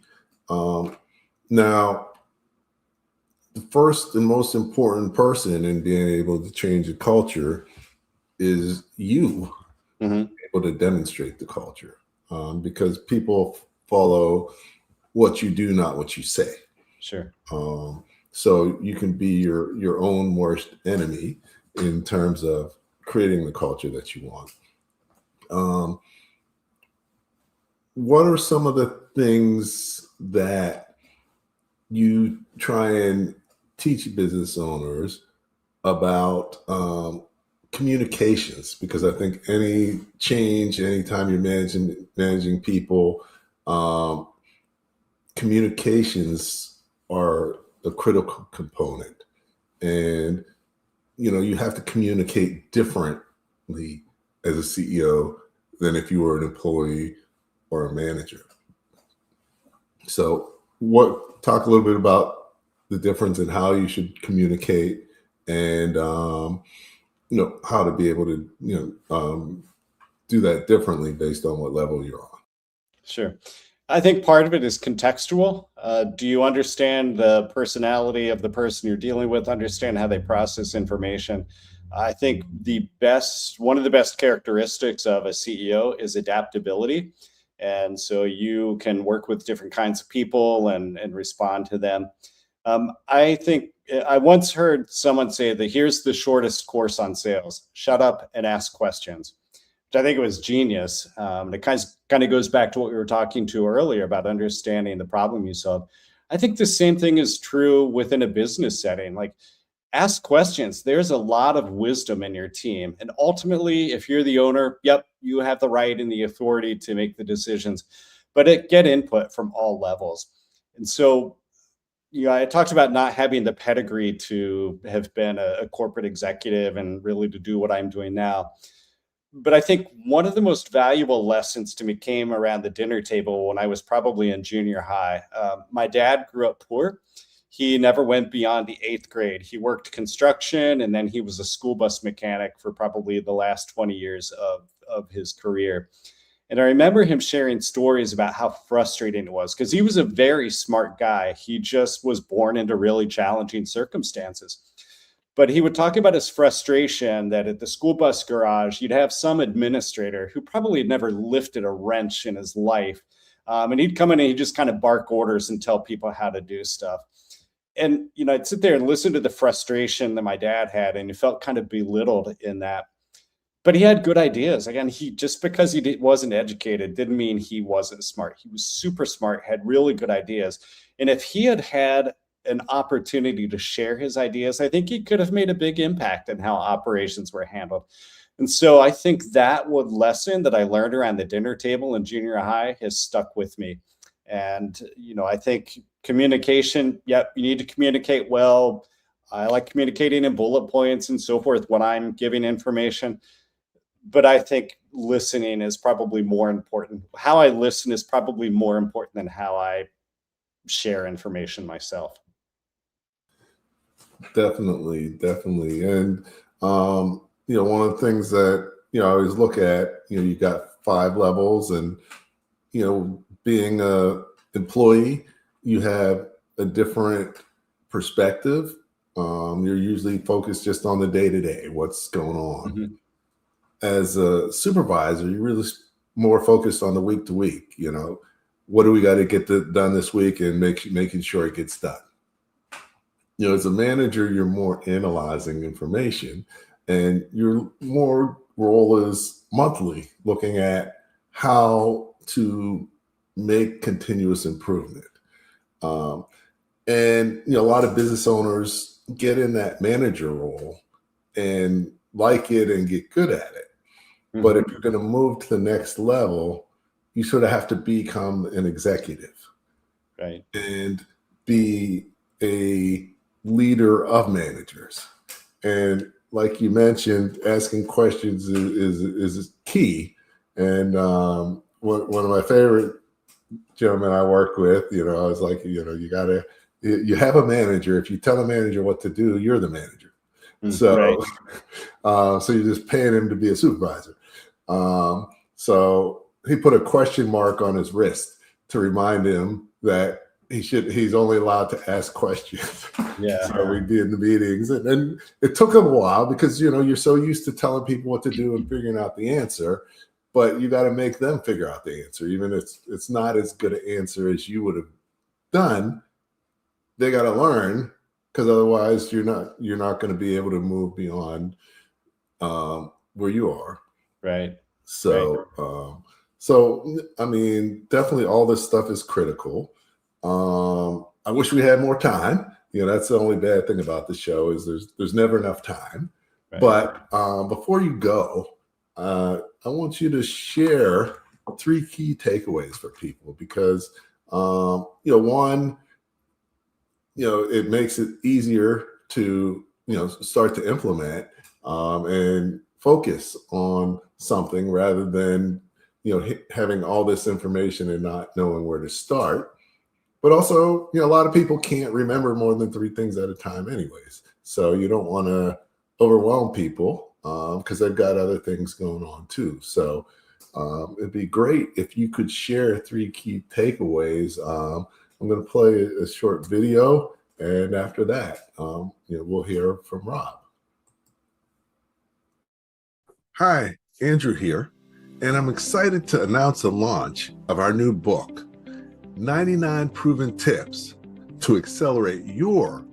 Now, the first and most important person in being able to change the culture is you able to demonstrate the culture, because people follow what you do, not what you say. Sure. So you can be your own worst enemy in terms of creating the culture that you want. What are some of the things that you try and teach business owners about communications? Because I think any change, anytime you're managing people, communications are a critical component. And, you have to communicate differently as a CEO than if you were an employee or a manager. So talk a little bit about the difference in how you should communicate and, how to be able to, do that differently based on what level you're on. Sure. I think part of it is contextual. Do you understand the personality of the person you're dealing with, understand how they process information? I think one of the best characteristics of a CEO is adaptability. And so you can work with different kinds of people and respond to them. I think I once heard someone say that here's the shortest course on sales: shut up and ask questions. I think it was genius. It kind of goes back to what we were talking to earlier about understanding the problem you solve. I think the same thing is true within a business setting. Like, ask questions. There's a lot of wisdom in your team. And ultimately, if you're the owner, yep, you have the right and the authority to make the decisions, but get input from all levels. And so, I talked about not having the pedigree to have been a corporate executive and really to do what I'm doing now. But I think one of the most valuable lessons to me came around the dinner table when I was probably in junior high. My dad grew up poor. He never went beyond the 8th grade. He worked construction, and then he was a school bus mechanic for probably the last 20 years of his career. And I remember him sharing stories about how frustrating it was because he was a very smart guy. He just was born into really challenging circumstances. But he would talk about his frustration that at the school bus garage, you'd have some administrator who probably had never lifted a wrench in his life. And he'd come in and he'd just kind of bark orders and tell people how to do stuff. And, I'd sit there and listen to the frustration that my dad had, and he felt kind of belittled in that. But he had good ideas. Again, just because he wasn't educated didn't mean he wasn't smart. He was super smart, had really good ideas. And if he had had an opportunity to share his ideas, I think he could have made a big impact in how operations were handled. And so I think that lesson that I learned around the dinner table in junior high has stuck with me. And, I think communication, yep, you need to communicate well. I like communicating in bullet points and so forth when I'm giving information. But I think listening is probably more important. How I listen is probably more important than how I share information myself. Definitely. And, one of the things that, I always look at, you got 5 levels, and, being a employee, you have a different perspective. You're usually focused just on the day-to-day, what's going on. Mm-hmm. As a supervisor, you're really more focused on the week to week. What do we got to get done this week, and making sure it gets done. As a manager, you're more analyzing information, and your more role is monthly, looking at how to make continuous improvement. And a lot of business owners get in that manager role and like it and get good at it. Mm-hmm. But if you're going to move to the next level, you sort of have to become an executive, right? And be a leader of managers. And like you mentioned, asking questions is key. And one of my favorite gentlemen I work with, I was like, you have a manager. If you tell a manager what to do, you're the manager. So, right. So you're just paying him to be a supervisor. So he put a question mark on his wrist to remind him that he's only allowed to ask questions. Yeah. So we'd be in the meetings, and it took him a while because, you're so used to telling people what to do and figuring out the answer, but you got to make them figure out the answer. Even if it's not as good an answer as you would have done, they got to learn, because otherwise you're not going to be able to move beyond where you are. Right. So, right. So I mean, definitely all this stuff is critical. I wish we had more time. That's the only bad thing about the show is there's never enough time. Right. But before you go, I want you to share 3 key takeaways for people, because one, it makes it easier to, start to implement and focus on something rather than, having all this information and not knowing where to start. But also, a lot of people can't remember more than 3 things at a time anyways. So you don't want to overwhelm people because they've got other things going on too. So it'd be great if you could share 3 key takeaways. I'm going to play a short video, and after that, we'll hear from Rob. Hi, Andrew here, and I'm excited to announce the launch of our new book, 99 Proven Tips to Accelerate Your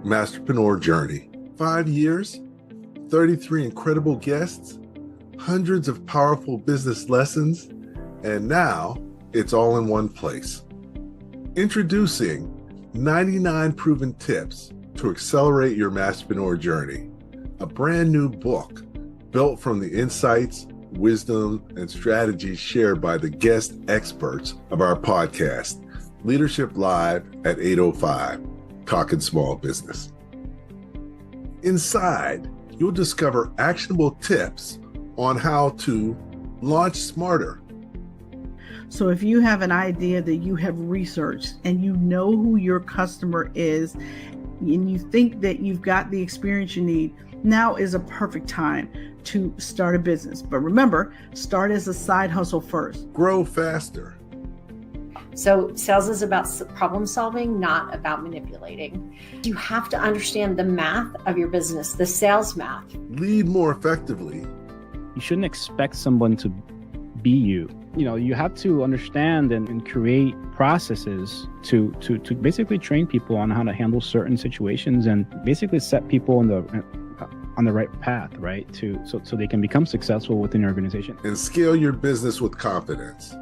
Masterpreneur Journey. 5 years, 33 incredible guests, hundreds of powerful business lessons, and now it's all in one place. Introducing 99 Proven Tips to Accelerate Your Masterpreneur Journey, a brand new book built from the insights, wisdom, and strategies shared by the guest experts of our podcast, Leadership Live at 8:05, Talking Small Business. Inside, you'll discover actionable tips on how to launch smarter. So if you have an idea that you have researched and you know who your customer is and you think that you've got the experience you need, now is a perfect time to start a business. But remember, start as a side hustle first. Grow faster. So sales is about problem solving, not about manipulating. You have to understand the math of your business, the sales math. Lead more effectively. You shouldn't expect someone to be you. You have to understand and create processes to basically train people on how to handle certain situations and basically set people on the right path, right? So they can become successful within your organization. And scale your business with confidence.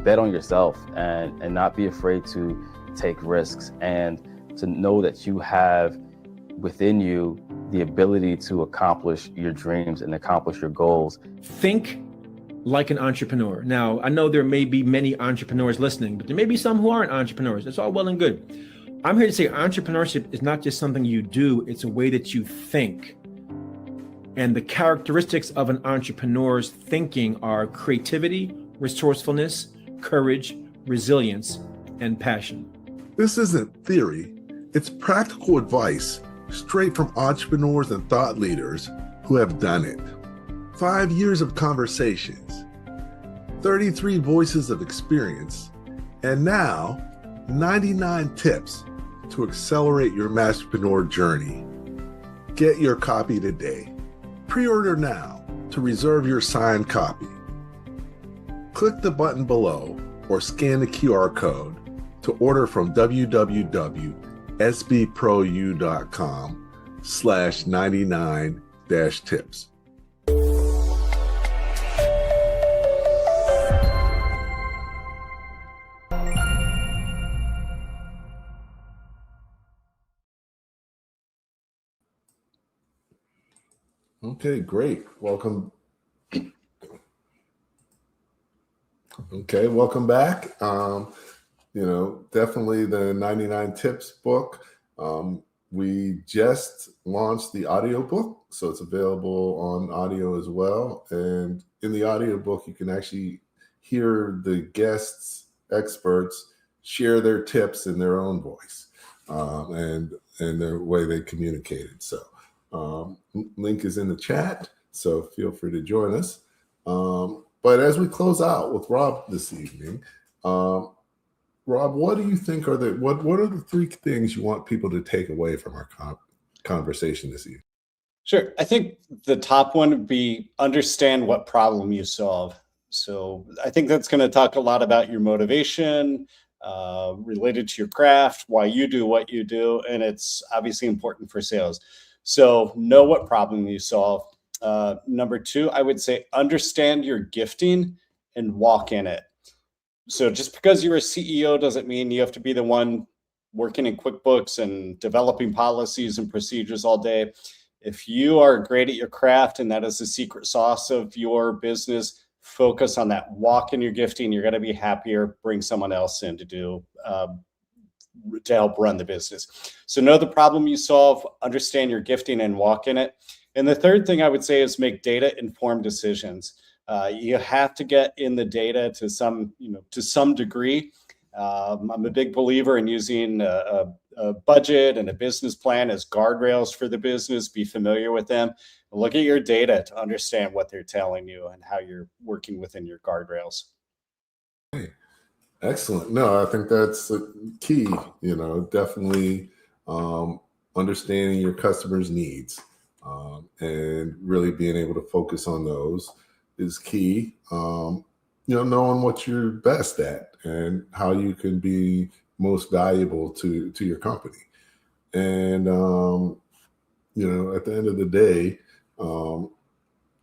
Bet on yourself and not be afraid to take risks and to know that you have within you the ability to accomplish your dreams and accomplish your goals. Think like an entrepreneur. Now, I know there may be many entrepreneurs listening, but there may be some who aren't entrepreneurs. It's all well and good. I'm here to say entrepreneurship is not just something you do, it's a way that you think. And the characteristics of an entrepreneur's thinking are creativity, resourcefulness, courage, resilience, and passion. This isn't theory, it's practical advice straight from entrepreneurs and thought leaders who have done it. 5 years of conversations, 33 voices of experience, and now 99 tips to accelerate your masterpreneur journey. Get your copy today. Pre-order now to reserve your signed copy. Click the button below or scan the QR code to order from www.sbprou.com/99-tips. Okay, great. Welcome. Okay, welcome back. Definitely the 99 Tips book. We just launched the audio book, so it's available on audio as well. And in the audio book, you can actually hear the guests, experts, share their tips in their own voice and their way they communicated. So link is in the chat, so feel free to join us. But as we close out with Rob this evening, Rob, what do you think are what are the 3 things you want people to take away from our conversation this evening? Sure. I think the top one would be understand what problem you solve. So I think that's going to talk a lot about your motivation related to your craft, why you do what you do, and it's obviously important for sales. So know what problem you solve. Number 2, I would say understand your gifting and walk in it. So just because you're a CEO doesn't mean you have to be the one working in QuickBooks and developing policies and procedures all day. If you are great at your craft and that is the secret sauce of your business, focus on that. Walk in your gifting. You're going to be happier. Bring someone else in to do to help run the business. So know the problem you solve, understand your gifting, and walk in it. And the third thing I would say is make data-informed decisions. You have to get in the data to some degree. I'm a big believer in using a budget and a business plan as guardrails for the business. Be familiar with them. Look at your data to understand what they're telling you and how you're working within your guardrails. Excellent. No, I think that's a key, definitely understanding your customers' needs and really being able to focus on those is key. Knowing what you're best at and how you can be most valuable to your company. And, at the end of the day,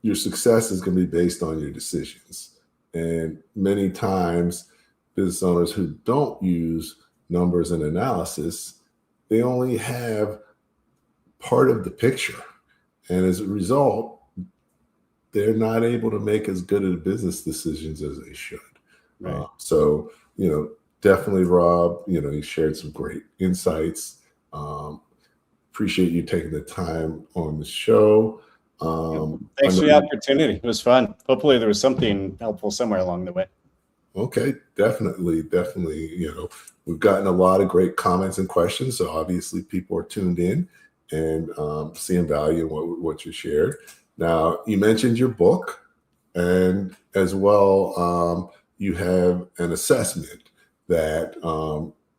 your success is going to be based on your decisions. And many times, business owners who don't use numbers and analysis, they only have part of the picture. And as a result, they're not able to make as good of business decisions as they should. Right. So, definitely, Rob, you shared some great insights. Appreciate you taking the time on the show. Thanks for the opportunity. It was fun. Hopefully there was something helpful somewhere along the way. Okay, definitely. We've gotten a lot of great comments and questions. So obviously people are tuned in and seeing value in what you shared. Now, you mentioned your book, and as well, you have an assessment that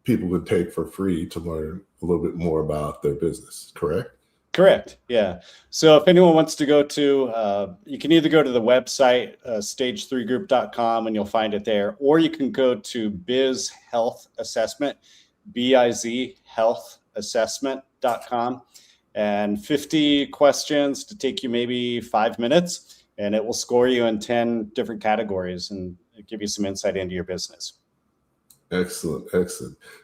people could take for free to learn a little bit more about their business, correct? Correct. Yeah. So if anyone wants to go to, you can either go to the website, stage3group.com, and you'll find it there, or you can go to Biz Health Assessment, BIZ healthassessment.com, and 50 questions to take you maybe 5 minutes, and it will score you in 10 different categories and give you some insight into your business. Excellent.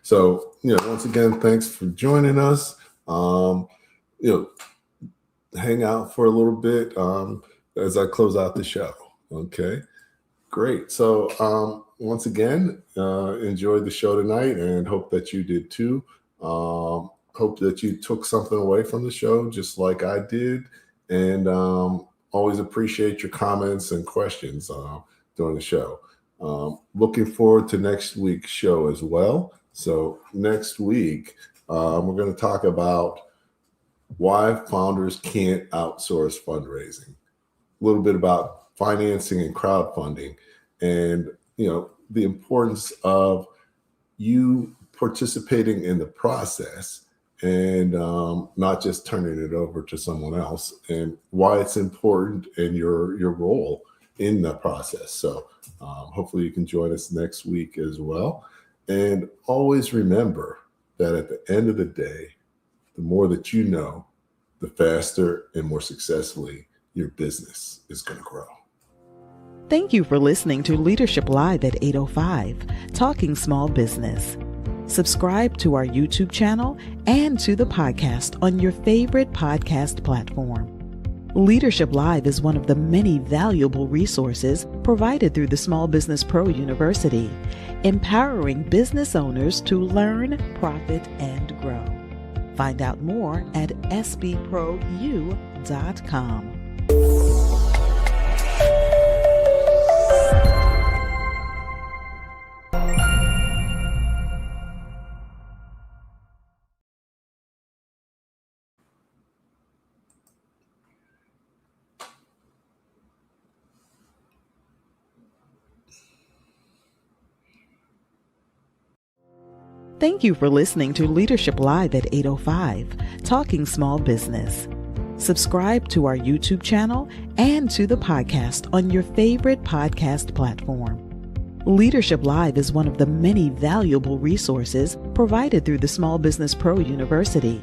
So, once again, thanks for joining us. Hang out for a little bit as I close out the show. Okay, great. So once again, enjoyed the show tonight and hope that you did too. Hope that you took something away from the show just like I did. And always appreciate your comments and questions during the show. Looking forward to next week's show as well. So next week, we're going to talk about why founders can't outsource fundraising, a little bit about financing and crowdfunding, and the importance of you participating in the process and not just turning it over to someone else, and why it's important in your role in the process. So hopefully you can join us next week as well. And always remember that at the end of the day, the more that you know, the faster and more successfully your business is going to grow. Thank you for listening to Leadership Live at 8:05, Talking Small Business. Subscribe to our YouTube channel and to the podcast on your favorite podcast platform. Leadership Live is one of the many valuable resources provided through the Small Business Pro University, empowering business owners to learn, profit, and grow. Find out more at sbpro.u.com. Thank you for listening to Leadership Live at 8:05, Talking Small Business. Subscribe to our YouTube channel and to the podcast on your favorite podcast platform. Leadership Live is one of the many valuable resources provided through the Small Business Pro University,